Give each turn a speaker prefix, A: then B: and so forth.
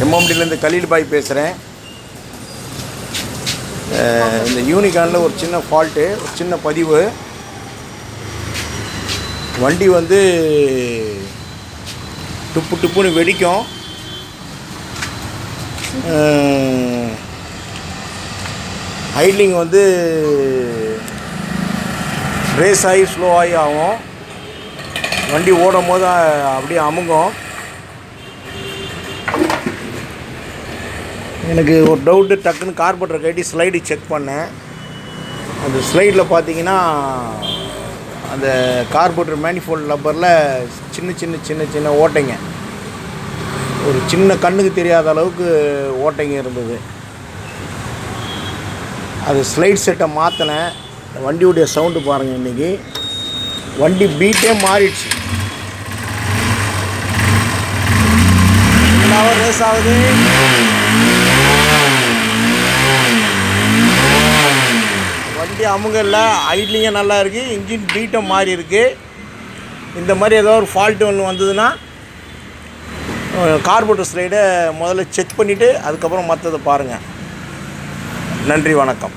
A: எம்எம்டிலேருந்து கலீல் பாய் பேசுகிறேன். இந்த யூனிகானில் ஒரு சின்ன ஃபால்ட்டு, ஒரு சின்ன பதிவு. வண்டி வந்து டுப்பு டுப்புன்னு வெடிக்கும். ஐட்லிங் வந்து ரேஸ் ஆகி ஸ்லோ ஆகி ஆகும். வண்டி ஓடும் போது அப்படியே அமுங்கும். எனக்கு ஒரு டவுட்டு, டக்குன்னு கார்பரேட்டர் கட்டி ஸ்லைடு செக் பண்ணேன். அந்த ஸ்லைடில் பார்த்தீங்கன்னா அந்த கார்பரேட்டர் மேனிஃபோல்ட் ரப்பரில் சின்ன சின்ன சின்ன சின்ன ஓட்டைங்க, ஒரு சின்ன கண்ணுக்கு தெரியாத அளவுக்கு ஓட்டைங்க இருந்தது. அது ஸ்லைட் செட்டை மாற்றினேன். வண்டியுடைய சவுண்டு பாருங்கள். இன்றைக்கி வண்டி பீட்டே மாறிடுச்சு. ரேஸ் ஆகுது. வண்டி அமுங்கல்ல, ஐட்லிங்கே நல்லா இருக்குது, இன்ஜின் பீட்டும் மாறி இருக்குது. இந்த மாதிரி ஏதோ ஒரு ஃபால்ட்டு ஒன்று வந்ததுன்னா கார்பரேட்டர் ஸ்லைடை முதல்ல செக் பண்ணிவிட்டு அதுக்கப்புறம் மற்றதை பாருங்கள். நன்றி, வணக்கம்.